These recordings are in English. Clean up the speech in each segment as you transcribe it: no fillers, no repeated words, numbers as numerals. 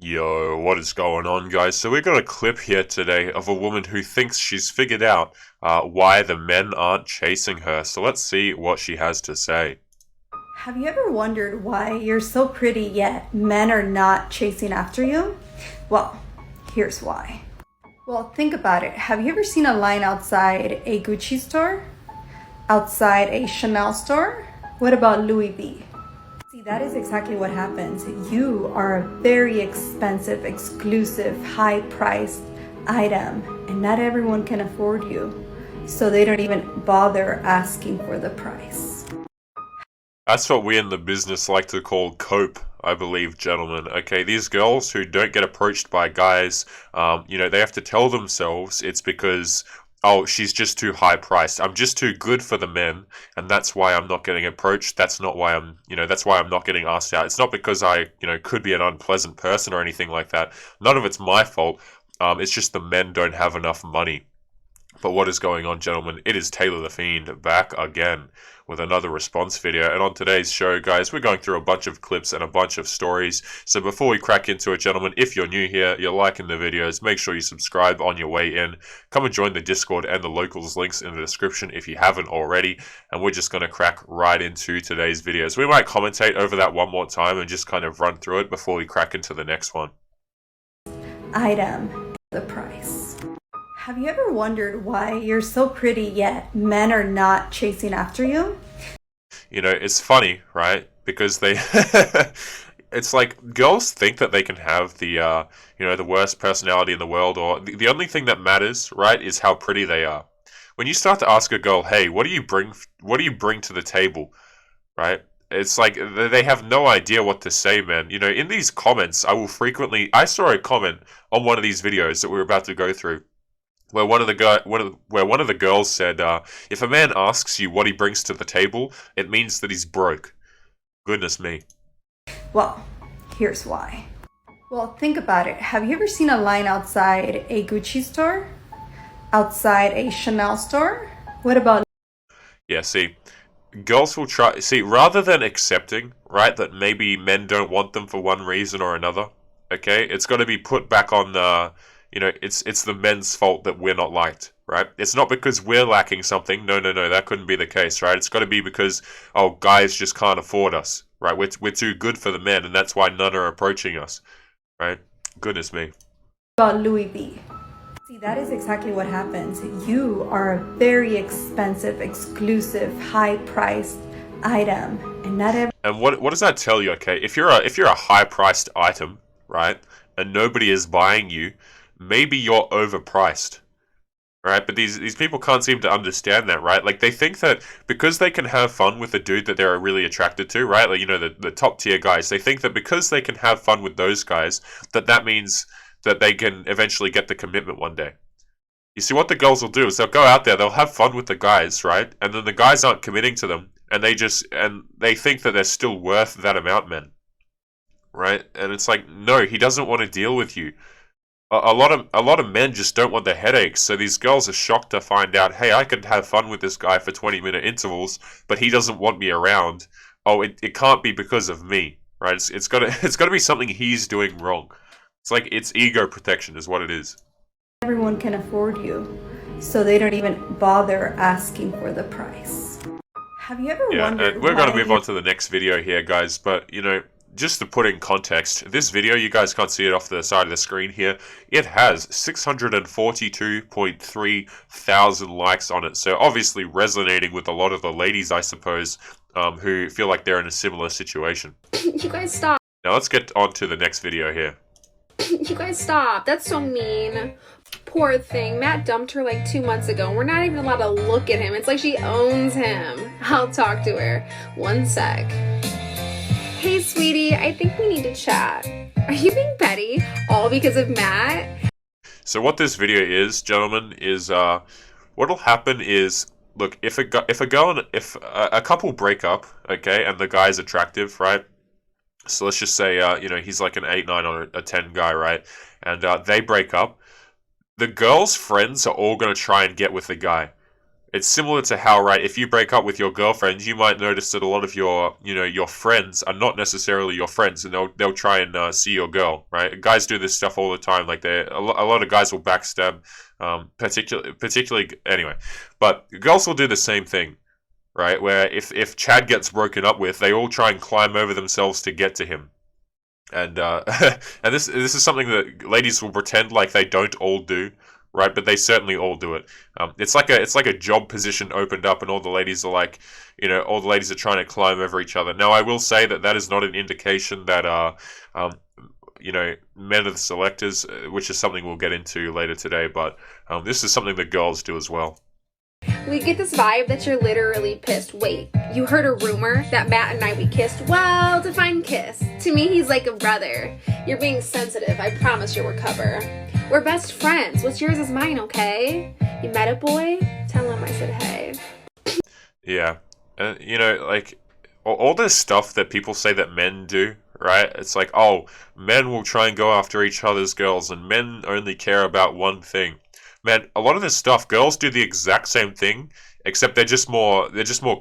Yo, what is going on, guys? So we got a clip here today of a woman who thinks she's figured out why the men aren't chasing her. So let's see what she has to say. Have you ever wondered why you're so pretty yet men are not chasing after you? Well, here's why. Well, think about it. Have you ever seen a line outside a Gucci store? Outside a Chanel store? What about Louis V? See, that is exactly what happens. You are a very expensive, exclusive, high-priced item, and not everyone can afford you. So they don't even bother asking for the price. That's what we in the business like to call cope, I believe, gentlemen. Okay, these girls who don't get approached by guys, they have to tell themselves it's because, oh, she's just too high priced. I'm just too good for the men, and that's why I'm not getting approached. That's not why that's why I'm not getting asked out. It's not because I, could be an unpleasant person or anything like that. None of it's my fault. It's just the men don't have enough money. But what is going on, gentlemen? It is Taylor the Fiend back again with another response video. And on today's show, guys, we're going through a bunch of clips and a bunch of stories. So before we crack into it, gentlemen, if you're new here, you're liking the videos, make sure you subscribe on your way in. Come and join the Discord and the locals links in the description if you haven't already. And we're just going to crack right into today's videos. We might commentate over that one more time and just kind of run through it before we crack into the next one. Item, the price. Have you ever wondered why you're so pretty yet men are not chasing after you? It's funny, right? Because they it's like girls think that they can have the worst personality in the world, or the only thing that matters, right, is how pretty they are. When you start to ask a girl, "Hey, what do you bring to the table?" right? It's like they have no idea what to say, man. In these comments, I saw a comment on one of these videos that we were about to go through where one of the girls said, "If a man asks you what he brings to the table, it means that he's broke." Goodness me. Well, here's why. Well, think about it. Have you ever seen a line outside a Gucci store? Outside a Chanel store? What about Yeah, see, girls will rather than accepting, right, that maybe men don't want them for one reason or another. Okay, it's got to be put back on the, it's the men's fault that we're not liked, right? It's not because we're lacking something. No, no, no, that couldn't be the case, right? It's got to be because, oh, guys just can't afford us, right? We're too good for the men, and that's why none are approaching us, right? Goodness me. Louis V? See, that is exactly what happens. You are a very expensive, exclusive, high-priced item, and not every. And what does that tell you? Okay, if you're a high priced item, right, and nobody is buying you, maybe you're overpriced, right? But these people can't seem to understand that, right? Like they think that because they can have fun with the dude that they're really attracted to, right? Like the top tier guys, they think that because they can have fun with those guys, that means that they can eventually get the commitment one day. You see, what the girls will do is they'll go out there, they'll have fun with the guys, right? And then the guys aren't committing to them, and they think that they're still worth that amount, man, right? And it's like, no, he doesn't want to deal with you. A lot of men just don't want the headaches. So these girls are shocked to find out, hey, I could have fun with this guy for 20-minute intervals, but he doesn't want me around. Oh, it can't be because of me, right? It's gotta it's gotta be something he's doing wrong. It's like it's ego protection is what it is. Everyone can afford you, so they don't even bother asking for the price. Have you ever Yeah, wondered and we're why gonna move you're on to the next video here, guys. But just to put in context, this video, you guys can't see it off the side of the screen here. It has 642.3 thousand likes on it. So obviously resonating with a lot of the ladies, I suppose, who feel like they're in a similar situation. You guys stop. Now let's get on to the next video here. You guys stop. That's so mean. Poor thing. Matt dumped her like 2 months ago. We're not even allowed to look at him. It's like she owns him. I'll talk to her. One sec. Hey, sweetie. I think we need to chat. Are you being petty? All because of Matt? So what this video is, gentlemen, is what'll happen is, look, if a couple break up, okay, and the guy's attractive, right? So let's just say, he's like an 8, 9, or a 10 guy, right? And they break up. The girl's friends are all going to try and get with the guy, It's similar to how, right, if you break up with your girlfriend, you might notice that a lot of your, your friends are not necessarily your friends, and they'll try and see your girl, right? Guys do this stuff all the time. Like a lot of guys will backstab, particularly anyway. But girls will do the same thing, right? Where if Chad gets broken up with, they all try and climb over themselves to get to him. And and this is something that ladies will pretend like they don't all do, right? But they certainly all do it. It's like a job position opened up, and all the ladies are like, all the ladies are trying to climb over each other. Now, I will say that is not an indication that men are the selectors, which is something we'll get into later today. But this is something that girls do as well. We get this vibe that you're literally pissed. Wait, you heard a rumor that Matt and I, we kissed? Well, define kiss. To me, he's like a brother. You're being sensitive. I promise you'll recover. We're best friends. What's yours is mine, okay? You met a boy? Tell him I said hey. Yeah. And, like, all this stuff that people say that men do, right? It's like, oh, men will try and go after each other's girls, and men only care about one thing. Man, a lot of this stuff, girls do the exact same thing, except they're just more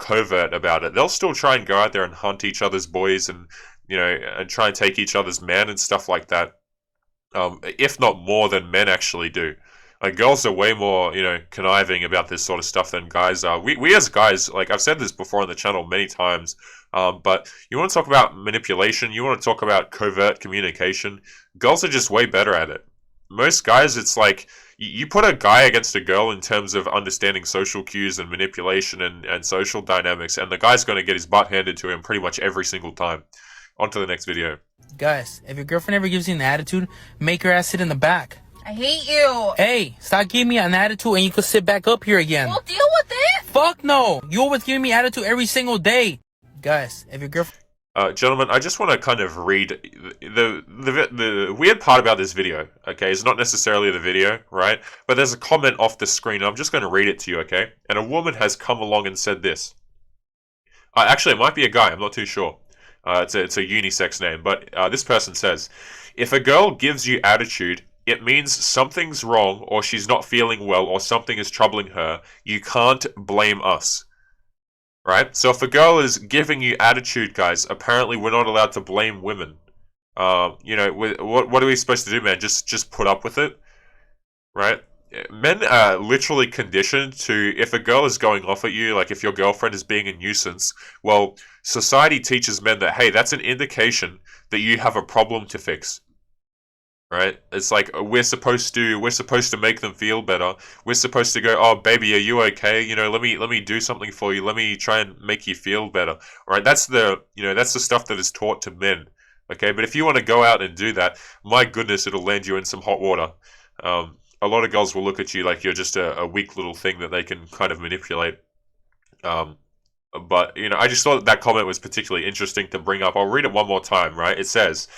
covert about it. They'll still try and go out there and hunt each other's boys, and and try and take each other's men and stuff like that. If not more than men actually do. Like, girls are way more, conniving about this sort of stuff than guys are. We as guys, like I've said this before on the channel many times, but you want to talk about manipulation, you want to talk about covert communication, girls are just way better at it. Most guys, it's like, you put a guy against a girl in terms of understanding social cues and manipulation and social dynamics, and the guy's going to get his butt handed to him pretty much every single time. On to the next video. Guys, if your girlfriend ever gives you an attitude, make her ass sit in the back. I hate you. Hey, stop giving me an attitude and you can sit back up here again. Well, deal with it. Fuck no. You always giving me attitude every single day. Guys, if your girlfriend... Gentlemen, I just want to kind of read the weird part about this video, okay? It's not necessarily the video, right? But there's a comment off the screen. I'm just going to read it to you, okay? And a woman has come along and said this. Actually, it might be a guy. I'm not too sure. It's a unisex name. But this person says, if a girl gives you attitude, it means something's wrong, or she's not feeling well, or something is troubling her. You can't blame us. Right? So if a girl is giving you attitude, guys, apparently we're not allowed to blame women. What are we supposed to do, man? Just put up with it? Right? Men are literally conditioned to, if a girl is going off at you, like if your girlfriend is being a nuisance, well, society teaches men that, hey, that's an indication that you have a problem to fix. Right? It's like we're supposed to make them feel better. We're supposed to go, oh baby, are you okay? Let me do something for you. Let me try and make you feel better. All right? That's the stuff that is taught to men. Okay? But if you want to go out and do that, my goodness, it'll land you in some hot water. A lot of girls will look at you like you're just a weak little thing that they can kind of manipulate. But I just thought that comment was particularly interesting to bring up. I'll read it one more time, right? It says,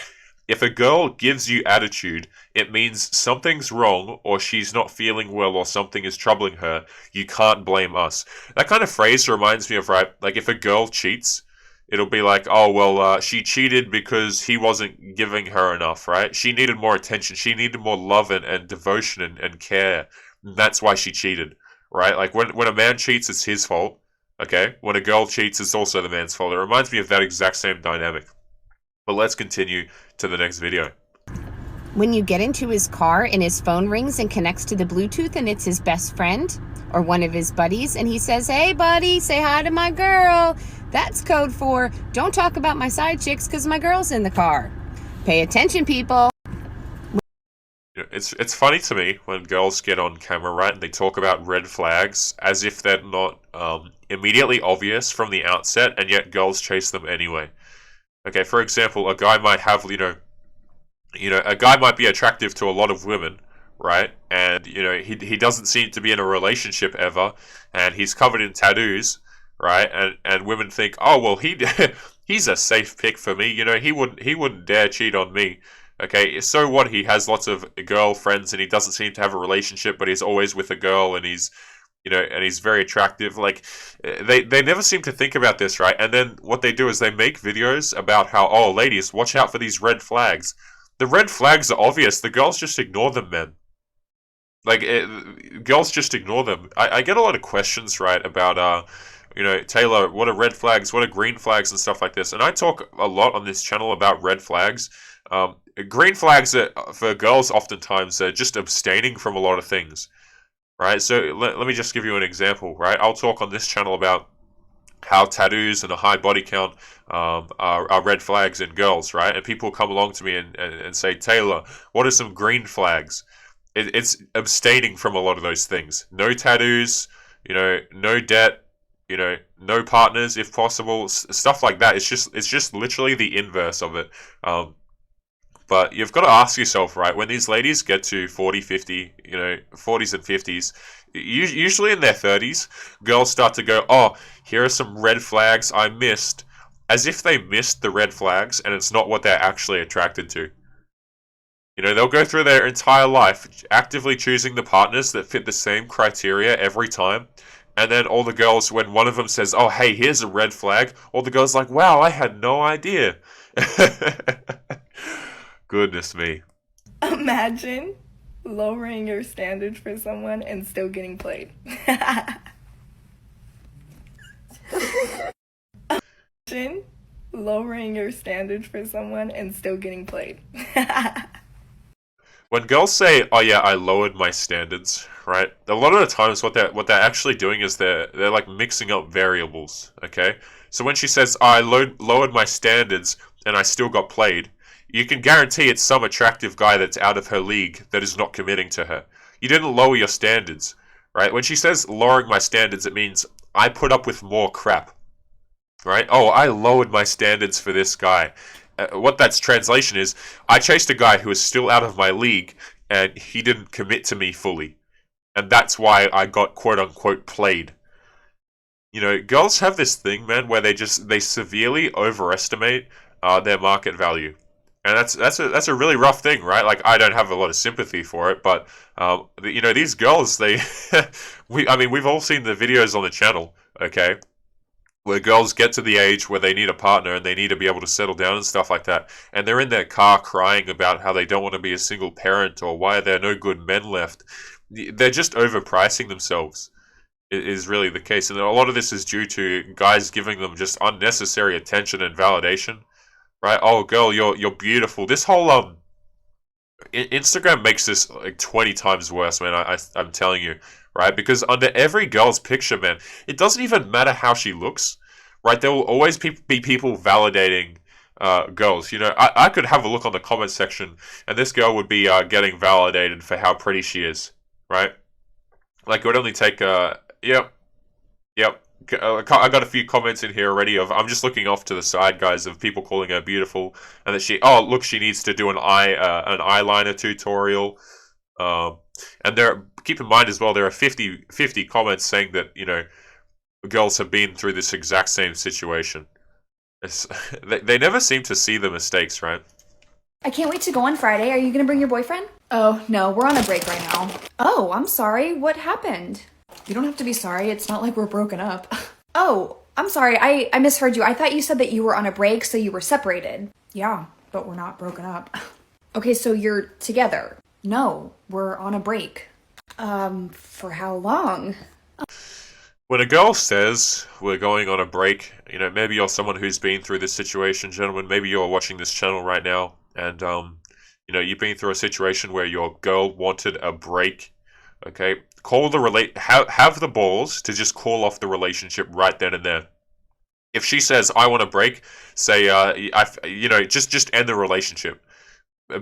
if a girl gives you attitude, it means something's wrong, or she's not feeling well, or something is troubling her. You can't blame us. That kind of phrase reminds me of, right, like if a girl cheats, it'll be like, oh, well, she cheated because he wasn't giving her enough, right? She needed more attention. She needed more love and devotion and care. That's why she cheated, right? Like when a man cheats, it's his fault, okay? When a girl cheats, it's also the man's fault. It reminds me of that exact same dynamic. But let's continue to the next video. When you get into his car and his phone rings and connects to the Bluetooth and it's his best friend or one of his buddies and he says, hey buddy, say hi to my girl. That's code for don't talk about my side chicks because my girl's in the car. Pay attention, people. It's funny to me when girls get on camera, right, and they talk about red flags as if they're not immediately obvious from the outset, and yet girls chase them anyway. Okay, for example, a guy might have, a guy might be attractive to a lot of women, right? And, he doesn't seem to be in a relationship ever, and he's covered in tattoos, right? And women think, oh, well, he's a safe pick for me, he wouldn't dare cheat on me. Okay, so what? He has lots of girlfriends, and he doesn't seem to have a relationship, but he's always with a girl, and he's very attractive. Like, they never seem to think about this, right? And then what they do is they make videos about how, oh, ladies, watch out for these red flags. The red flags are obvious. The girls just ignore them, men. Like, girls just ignore them. I get a lot of questions, right, about, Taylor, what are red flags, what are green flags, and stuff like this. And I talk a lot on this channel about red flags. Green flags are, for girls, oftentimes, are just abstaining from a lot of things, right? So let me just give you an example, right? I'll talk on this channel about how tattoos and a high body count are red flags in girls, right? And people come along to me and say, Taylor, what are some green flags? It's abstaining from a lot of those things. No tattoos, no debt, no partners if possible, stuff like that. It's just literally the inverse of it. But you've got to ask yourself, right, when these ladies get to 40, 50, 40s and 50s, usually in their 30s, girls start to go, oh, here are some red flags I missed, as if they missed the red flags and it's not what they're actually attracted to. They'll go through their entire life actively choosing the partners that fit the same criteria every time. And then all the girls, when one of them says, oh, hey, here's a red flag, all the girls are like, wow, I had no idea. Goodness me. Imagine lowering your standards for someone and still getting played. Imagine lowering your standards for someone and still getting played. When girls say, "Oh yeah, I lowered my standards," right? A lot of the times, what they're actually doing is they're like mixing up variables. Okay, so when she says, oh, "I lowered my standards and I still got played," you can guarantee it's some attractive guy that's out of her league that is not committing to her. You didn't lower your standards, right? When she says lowering my standards, it means I put up with more crap, right? Oh, I lowered my standards for this guy. What that's translation is, I chased a guy who is still out of my league, and he didn't commit to me fully. And that's why I got quote-unquote played. Girls have this thing, man, where they severely overestimate their market value. And that's a really rough thing, right? Like, I don't have a lot of sympathy for it, but, these girls, we've all seen the videos on the channel, okay? Where girls get to the age where they need a partner and they need to be able to settle down and stuff like that. And they're in their car crying about how they don't want to be a single parent or why there are no good men left. They're just overpricing themselves, is really the case. And a lot of this is due to guys giving them just unnecessary attention and validation. Right? Oh, girl, you're beautiful. This whole, Instagram makes this like 20 times worse, man. I'm telling you. Right? Because under every girl's picture, man, it doesn't even matter how she looks, right? There will always be people validating girls. I could have a look on the comment section, and this girl would be getting validated for how pretty she is, right? Like, it would only take, yep. I got a few comments in here already of, I'm just looking off to the side, guys, of people calling her beautiful, and that she needs to do an eyeliner tutorial. And keep in mind as well, there are 50 comments saying that, girls have been through this exact same situation. They never seem to see the mistakes, right? I can't wait to go on Friday. Are you gonna bring your boyfriend? Oh, no, we're on a break right now. Oh, I'm sorry. What happened? You don't have to be sorry. It's not like we're broken up. Oh, I'm sorry. I misheard you. I thought you said that you were on a break, so you were separated. Yeah, but we're not broken up. Okay, so you're together. No, we're on a break. For how long? When a girl says we're going on a break, maybe you're someone who's been through this situation, gentlemen. Maybe you're watching this channel right now, and you've been through a situation where your girl wanted a break. Okay, have the balls to just call off the relationship right then and there. If she says I want a break, say just end the relationship.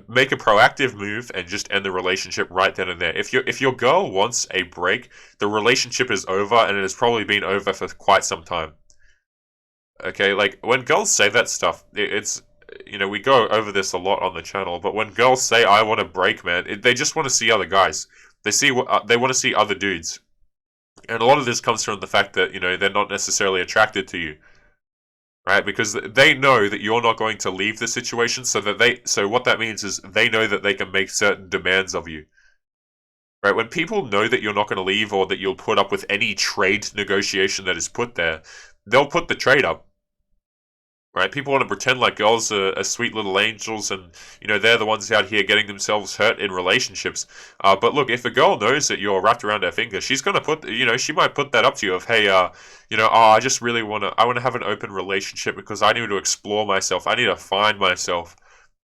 Make a proactive move and just end the relationship right then and there. If your girl wants a break, the relationship is over, and it has probably been over for quite some time. Okay, like, when girls say that stuff, it's we go over this a lot on the channel, but when girls say I want a break, man, they just want to see other guys. They want to see other dudes, and a lot of this comes from the fact that they're not necessarily attracted to you. Right, because they know that you're not going to leave the situation, so what that means is they know that they can make certain demands of you. Right, when people know that you're not going to leave, or that you'll put up with any trade negotiation that is put there, they'll put the trade up. right? People want to pretend like girls are sweet little angels, and they're the ones out here getting themselves hurt in relationships. But look, if a girl knows that you're wrapped around her finger, she's gonna put, she might put that up to you of, hey, I just really I want to have an open relationship because I need to explore myself. I need to find myself.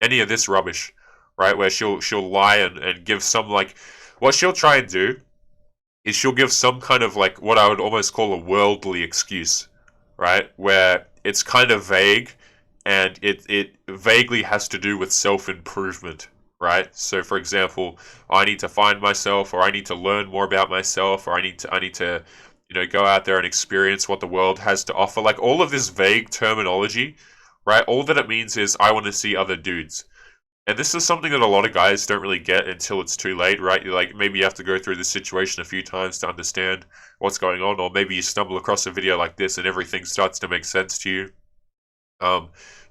Any of this rubbish, right? Where she'll lie and give some, like, what she'll try and do is she'll give some kind of, like, what I would almost call a worldly excuse, right? Where it's kind of vague, and it vaguely has to do with self-improvement, right? So, for example, I need to find myself, or I need to learn more about myself, or I need to go out there and experience what the world has to offer. Like, all of this vague terminology, right? All that it means is I want to see other dudes. And this is something that a lot of guys don't really get until it's too late, right? Like, maybe you have to go through this situation a few times to understand what's going on, or maybe you stumble across a video like this and everything starts to make sense to you.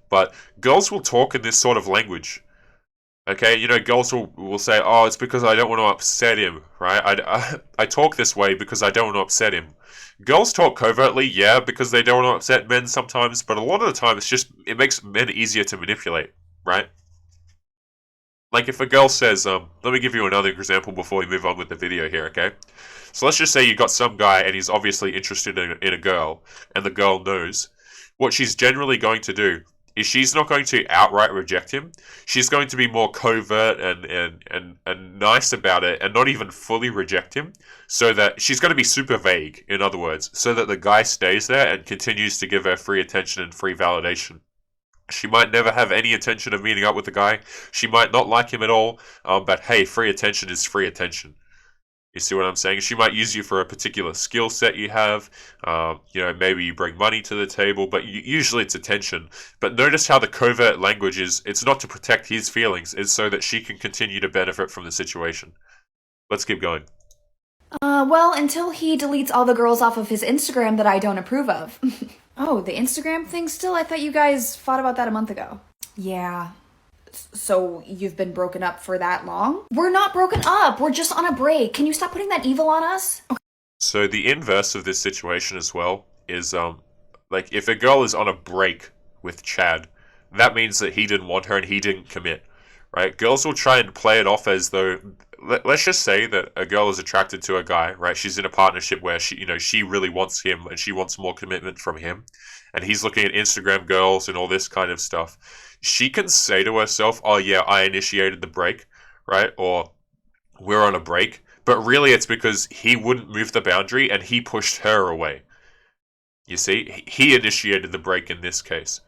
But girls will talk in this sort of language. Okay, girls will say, oh, it's because I don't want to upset him, right? I talk this way because I don't want to upset him. Girls talk covertly, yeah, because they don't want to upset men sometimes, but a lot of the time it makes men easier to manipulate, right? Like, if a girl says, let me give you another example before we move on with the video here, okay? So let's just say you got some guy and he's obviously interested in a girl, and the girl knows. What she's generally going to do is she's not going to outright reject him. She's going to be more covert and nice about it, and not even fully reject him, so that she's going to be super vague, in other words, so that the guy stays there and continues to give her free attention and free validation. She might never have any intention of meeting up with the guy. She might not like him at all. But hey, free attention is free attention. You see what I'm saying? She might use you for a particular skill set you have. Maybe you bring money to the table, but usually it's attention. But notice how the covert language is, it's not to protect his feelings. It's so that she can continue to benefit from the situation. Let's keep going. Well, until he deletes all the girls off of his Instagram that I don't approve of. Oh, the Instagram thing still? I thought you guys fought about that a month ago. Yeah. So you've been broken up for that long? We're not broken up. We're just on a break. Can you stop putting that evil on us? Okay. So the inverse of this situation as well is, like, if a girl is on a break with Chad, that means that he didn't want her and he didn't commit, right? Girls will try and play it off as though, let's just say that a girl is attracted to a guy, right? She's in a partnership where she really wants him and she wants more commitment from him, and he's looking at Instagram girls and all this kind of stuff. She can say to herself, oh yeah, I initiated the break, right? Or we're on a break. But really it's because he wouldn't move the boundary and he pushed her away. You see? He initiated the break in this case,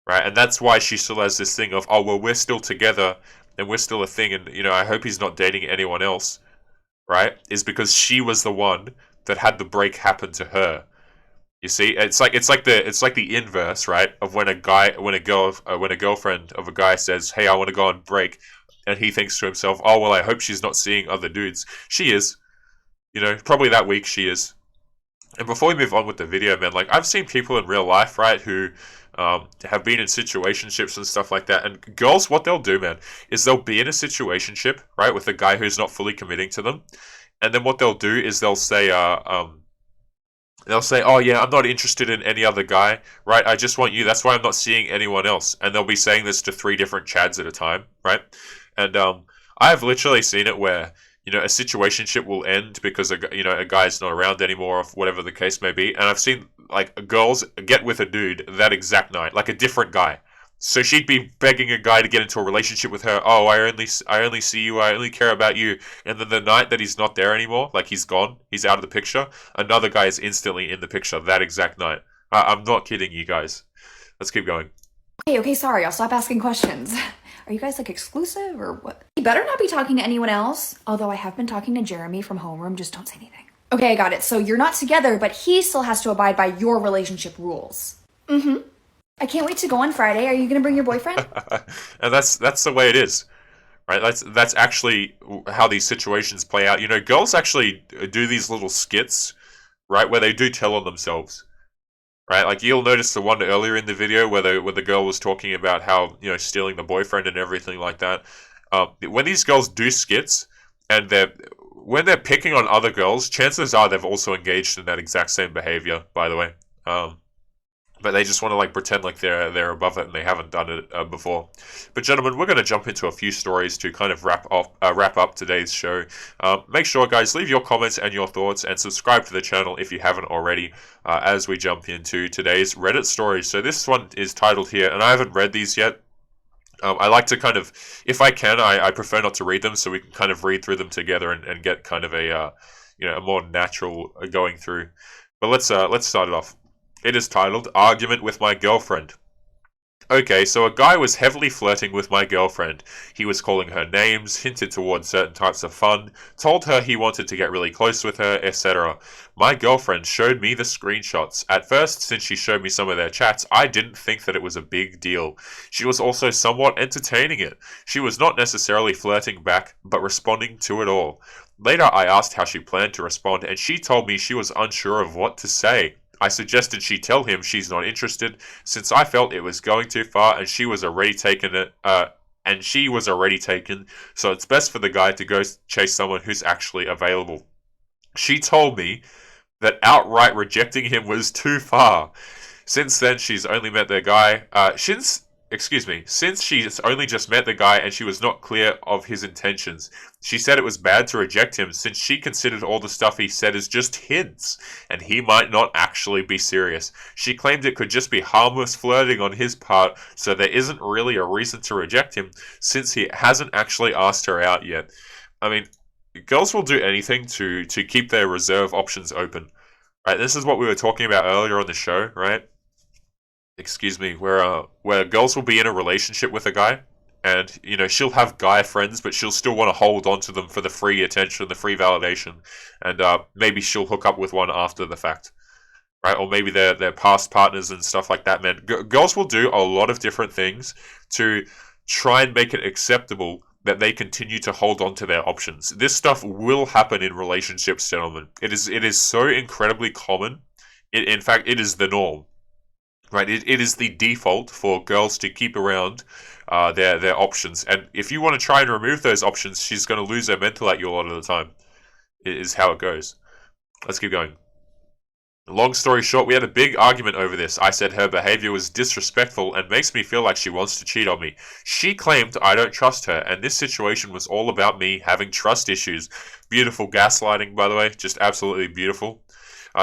right? And that's why she still has this thing of, oh, well, we're still together and we're still a thing, and I hope he's not dating anyone else, right? Is because she was the one that had the break happen to her. You see, it's like the inverse, right? Of when a girlfriend of a guy says, "Hey, I want to go on break," and he thinks to himself, "Oh well, I hope she's not seeing other dudes." She is, probably that week she is. And before we move on with the video, man, like, I've seen people in real life, right, who have been in situationships and stuff like that. And girls, what they'll do, man, is they'll be in a situationship, right, with a guy who's not fully committing to them, and then what they'll do is they'll say, oh yeah, I'm not interested in any other guy, right? I just want you. That's why I'm not seeing anyone else. And they'll be saying this to 3 different Chads at a time, right? And I've literally seen it where, a situationship will end because a guy's not around anymore, or whatever the case may be. And I've seen, like, girls get with a dude that exact night, like a different guy. So she'd be begging a guy to get into a relationship with her. Oh, I only see you. I only care about you. And then the night that he's not there anymore, like he's gone, he's out of the picture, another guy is instantly in the picture that exact night. I'm not kidding you guys. Let's keep going. Okay, sorry. I'll stop asking questions. Are you guys, like, exclusive or what? You better not be talking to anyone else. Although I have been talking to Jeremy from homeroom. Just don't say anything. Okay, I got it. So you're not together, but he still has to abide by your relationship rules. Mm-hmm. I can't wait to go on Friday. Are you going to bring your boyfriend? And that's the way it is, right? That's actually how these situations play out. Girls actually do these little skits, right, where they do tell on themselves, right? Like, you'll notice the one earlier in the video where the girl was talking about how, stealing the boyfriend and everything like that. When these girls do skits, and when they're picking on other girls, chances are they've also engaged in that exact same behavior, by the way. but they just want to like pretend like they're above it and they haven't done it before. But gentlemen, we're going to jump into a few stories to kind of wrap up today's show. Make sure, guys, leave your comments and your thoughts and subscribe to the channel if you haven't already. As we jump into today's Reddit stories. So this one is titled here, and I haven't read these yet. I like to kind of, if I can, I prefer not to read them, so we can kind of read through them together and get kind of a a more natural going through. But let's start it off. It is titled, Argument with My Girlfriend. Okay, so a guy was heavily flirting with my girlfriend. He was calling her names, hinted towards certain types of fun, told her he wanted to get really close with her, etc. My girlfriend showed me the screenshots. At first, since she showed me some of their chats, I didn't think that it was a big deal. She was also somewhat entertaining it. She was not necessarily flirting back, but responding to it all. Later, I asked how she planned to respond, and she told me she was unsure of what to say. I suggested she tell him she's not interested, since I felt it was going too far and she was already taken, so it's best for the guy to go chase someone who's actually available. She told me that outright rejecting him was too far. Since then, she's only met the guy. Since she's only just met the guy and she was not clear of his intentions. She said it was bad to reject him since she considered all the stuff he said as just hints, and he might not actually be serious. She claimed it could just be harmless flirting on his part, so there isn't really a reason to reject him since he hasn't actually asked her out yet. I mean, girls will do anything to keep their reserve options open. Right, this is what we were talking about earlier on the show, right? Where girls will be in a relationship with a guy, and she'll have guy friends, but she'll still want to hold on to them for the free attention, the free validation, and maybe she'll hook up with one after the fact, right? Or maybe they're past partners and stuff like that. Man, girls will do a lot of different things to try and make it acceptable that they continue to hold on to their options. This stuff will happen in relationships, gentlemen. It is so incredibly common. In fact, it is the norm. Right, it is the default for girls to keep around their options, and if you want to try and remove those options, she's going to lose her mental at you a lot of the time. It is how it goes. Let's keep going. Long story short, we had a big argument over this. I said her behavior was disrespectful and makes me feel like she wants to cheat on me. She claimed I don't trust her, and this situation was all about me having trust issues. Beautiful gaslighting, by the way, just absolutely beautiful.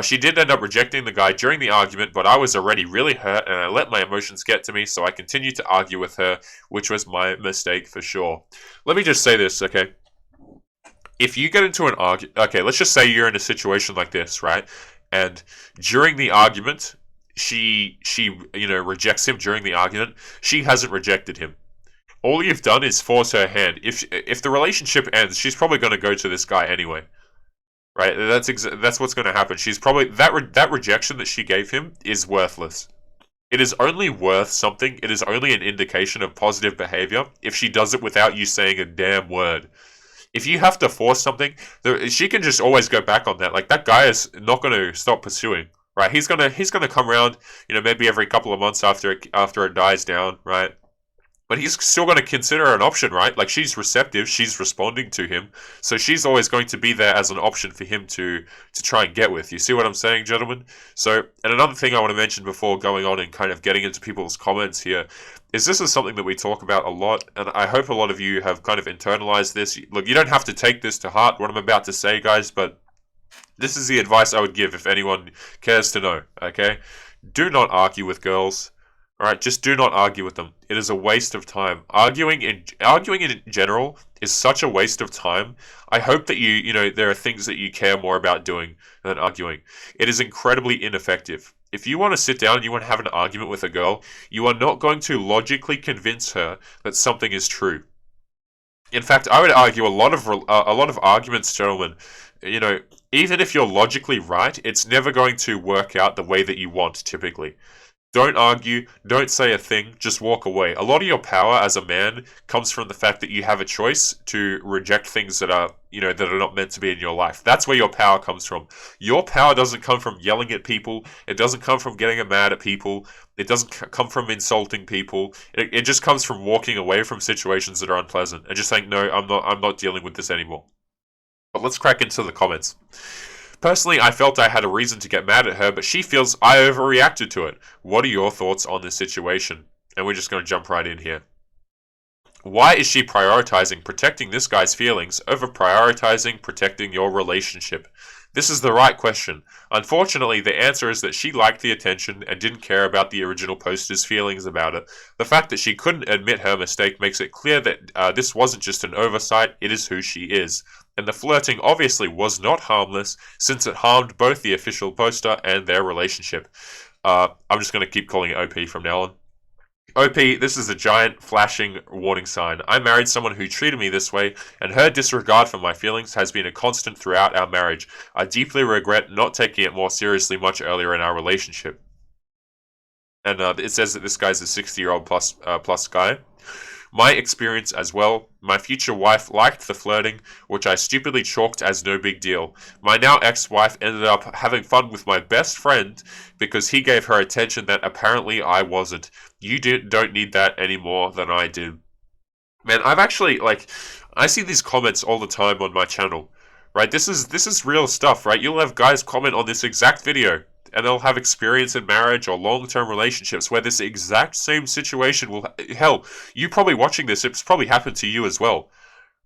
She did end up rejecting the guy during the argument, but I was already really hurt and I let my emotions get to me, so I continued to argue with her, which was my mistake for sure. Let me just say this, okay? If you get into an argument, okay, let's just say you're in a situation like this, right? And during the argument, she rejects him during the argument. She hasn't rejected him. All you've done is force her hand. If the relationship ends, she's probably going to go to this guy anyway. Right, that's what's going to happen. She's probably that rejection that she gave him is worthless. It is only worth something. It is only an indication of positive behavior if she does it without you saying a damn word. If you have to force something, she can just always go back on that. Like, that guy is not going to stop pursuing. Right, he's gonna come around. Maybe every couple of months after it dies down. Right. But he's still going to consider an option, right? Like, she's receptive, she's responding to him, so she's always going to be there as an option for him to try and get with. You see what I'm saying, gentlemen? So, and another thing I want to mention before going on and kind of getting into people's comments here, is this is something that we talk about a lot, and I hope a lot of you have kind of internalized this. Look, you don't have to take this to heart, what I'm about to say, guys, but this is the advice I would give if anyone cares to know, okay? Do not argue with girls. Alright, just do not argue with them. It is a waste of time. Arguing in general is such a waste of time. I hope that there are things that you care more about doing than arguing. It is incredibly ineffective. If you want to sit down and you want to have an argument with a girl, you are not going to logically convince her that something is true. In fact, I would argue a lot of arguments, gentlemen, even if you're logically right, it's never going to work out the way that you want, typically. Don't argue, don't say a thing, just walk away. A lot of your power as a man comes from the fact that you have a choice to reject things that are not meant to be in your life. That's where your power comes from. Your power doesn't come from yelling at people. It doesn't come from getting mad at people. It doesn't come from insulting people. It just comes from walking away from situations that are unpleasant and just saying, no, I'm not dealing with this anymore. But let's crack into the comments. Personally, I felt I had a reason to get mad at her, but she feels I overreacted to it. What are your thoughts on this situation? And we're just going to jump right in here. Why is she prioritizing protecting this guy's feelings over prioritizing protecting your relationship? This is the right question. Unfortunately, the answer is that she liked the attention and didn't care about the original poster's feelings about it. The fact that she couldn't admit her mistake makes it clear that this wasn't just an oversight, it is who she is. And the flirting obviously was not harmless, since it harmed both the official poster and their relationship. I'm just going to keep calling it OP from now on. OP, this is a giant flashing warning sign. I married someone who treated me this way, and her disregard for my feelings has been a constant throughout our marriage. I deeply regret not taking it more seriously much earlier in our relationship. And it says that this guy's a 60-year-old plus guy. My experience as well, my future wife liked the flirting, which I stupidly chalked as no big deal. My now ex-wife ended up having fun with my best friend because he gave her attention that apparently I wasn't. You don't need that any more than I did. Man, I've actually, I see these comments all the time on my channel, right? This is real stuff, right? You'll have guys comment on this exact video, and they'll have experience in marriage or long-term relationships where this exact same situation will... Hell, you probably watching this, it's probably happened to you as well,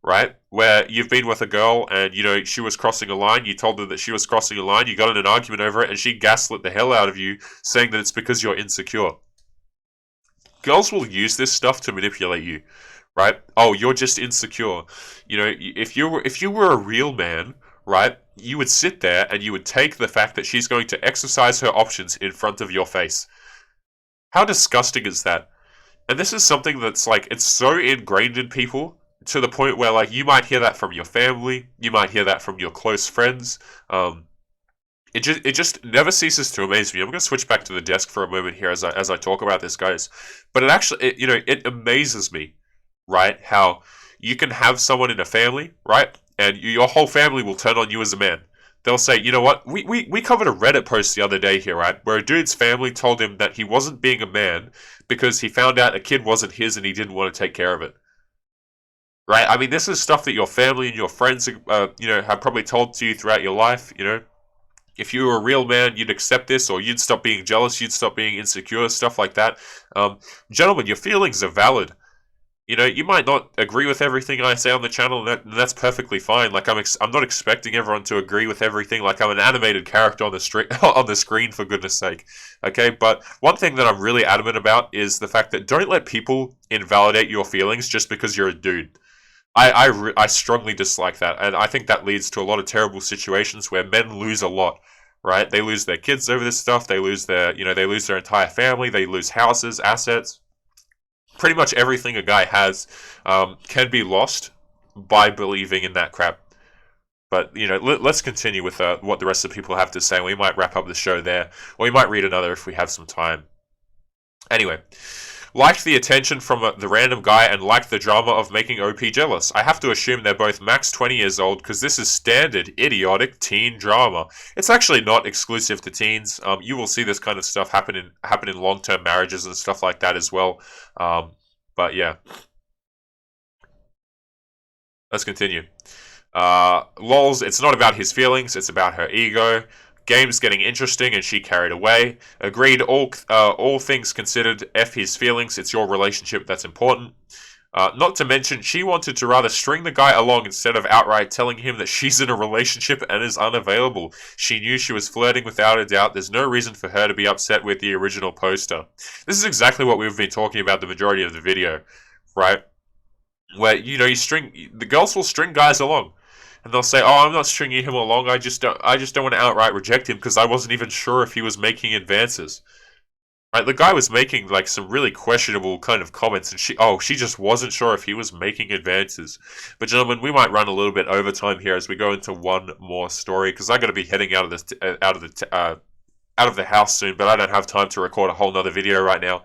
right? Where you've been with a girl and, she was crossing a line, you told her that she was crossing a line, you got in an argument over it, and she gaslit the hell out of you, saying that it's because you're insecure. Girls will use this stuff to manipulate you, right? Oh, you're just insecure. If you were a real man, right, you would sit there and you would take the fact that she's going to exercise her options in front of your face. How disgusting is that? And this is something that's it's so ingrained in people to the point where you might hear that from your family, you might hear that from your close friends. It just never ceases to amaze me. I'm going to switch back to the desk for a moment here as I talk about this, guys. But it actually, it amazes me, right, how you can have someone in a family, right, and your whole family will turn on you as a man. They'll say, you know what, we covered a Reddit post the other day here, right, where a dude's family told him that he wasn't being a man because he found out a kid wasn't his and he didn't want to take care of it. Right? I mean, this is stuff that your family and your friends, have probably told to you throughout your life, If you were a real man, you'd accept this, or you'd stop being jealous, you'd stop being insecure, stuff like that. Gentlemen, your feelings are valid. You might not agree with everything I say on the channel, and that's perfectly fine. I'm not expecting everyone to agree with everything. I'm an animated character on the screen, for goodness sake. Okay, but one thing that I'm really adamant about is the fact that don't let people invalidate your feelings just because you're a dude. I strongly dislike that, and I think that leads to a lot of terrible situations where men lose a lot, right? They lose their kids over this stuff, they lose their entire family, they lose houses, assets. Pretty much everything a guy has can be lost by believing in that crap. But, let's continue with what the rest of the people have to say. We might wrap up the show there, or we might read another if we have some time. Anyway, liked the attention from the random guy and liked the drama of making OP jealous. I have to assume they're both max 20 years old because this is standard idiotic teen drama. It's actually not exclusive to teens. You will see this kind of stuff happen in long-term marriages and stuff like that as well. But yeah. Let's continue. Lols, it's not about his feelings, it's about her ego. Game's getting interesting and she carried away. Agreed, all things considered, F his feelings, it's your relationship that's important. Not to mention, she wanted to rather string the guy along instead of outright telling him that she's in a relationship and is unavailable. She knew she was flirting without a doubt. There's no reason for her to be upset with the original poster. This is exactly what we've been talking about the majority of the video, right? Where, the girls will string guys along. And they'll say, oh, I'm not stringing him along, I just don't want to outright reject him because I wasn't even sure if he was making advances. Right, the guy was making some really questionable kind of comments, and she just wasn't sure if he was making advances. But gentlemen, we might run a little bit overtime here as we go into one more story because I got to be heading out of the house soon, but I don't have time to record a whole nother video right now.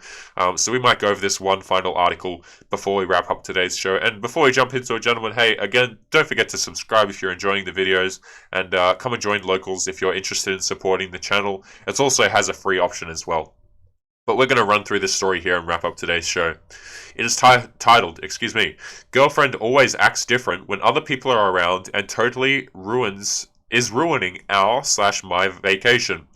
So we might go over this one final article before we wrap up today's show. And before we jump into it, gentlemen, hey, again, don't forget to subscribe if you're enjoying the videos, and come and join Locals if you're interested in supporting the channel. It also has a free option as well. But we're going to run through this story here and wrap up today's show. It is titled, Girlfriend Always Acts Different When Other People Are Around and Totally Ruins is ruining our/my vacation.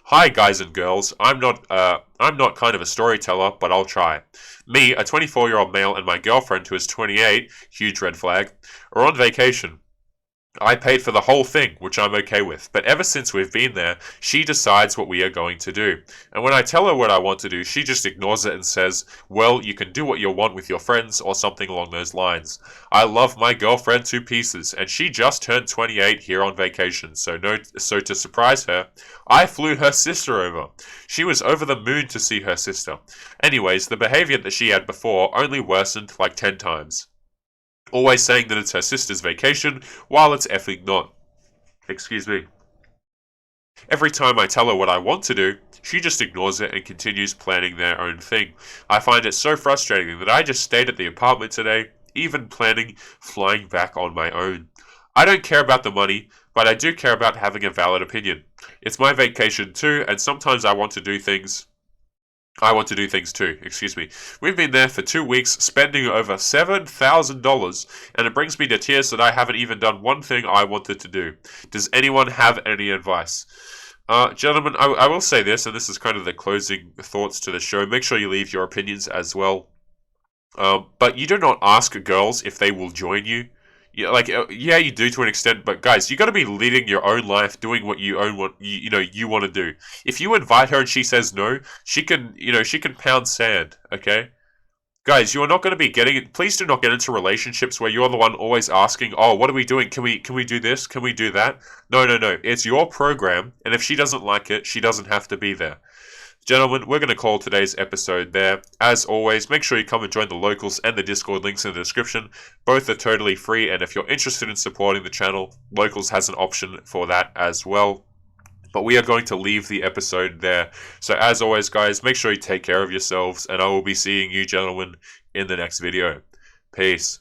Hi guys and girls, I'm not kind of a storyteller, but I'll try. Me, a 24-year-old male, and my girlfriend, who is 28, huge red flag, are on vacation. I paid for the whole thing, which I'm okay with, but ever since we've been there, she decides what we are going to do. And when I tell her what I want to do, she just ignores it and says, well, you can do what you want with your friends, or something along those lines. I love my girlfriend to pieces, and she just turned 28 here on vacation, so to surprise her, I flew her sister over. She was over the moon to see her sister. Anyways, the behavior that she had before only worsened like 10 times. Always saying that it's her sister's vacation, while it's effing not. Excuse me. Every time I tell her what I want to do, she just ignores it and continues planning their own thing. I find it so frustrating that I just stayed at the apartment today, even planning flying back on my own. I don't care about the money, but I do care about having a valid opinion. It's my vacation too, and sometimes I want to do things too, excuse me. We've been there for 2 weeks, spending over $7,000, and it brings me to tears that I haven't even done one thing I wanted to do. Does anyone have any advice? Gentlemen, I will say this, and this is kind of the closing thoughts to the show. Make sure you leave your opinions as well. But you do not ask girls if they will join you. Yeah, you do to an extent, but guys, you got to be leading your own life, doing what you want to do. If you invite her and she says no, she can pound sand, okay? Guys, you are not going to be please do not get into relationships where you're the one always asking, oh, what are we doing? Can we do this? Can we do that? No. It's your program, and if she doesn't like it, she doesn't have to be there. Gentlemen, we're going to call today's episode there. As always, make sure you come and join the locals and the Discord links in the description. Both are totally free, and if you're interested in supporting the channel, locals has an option for that as well. But we are going to leave the episode there. So as always, guys, make sure you take care of yourselves, and I will be seeing you, gentlemen, in the next video. Peace.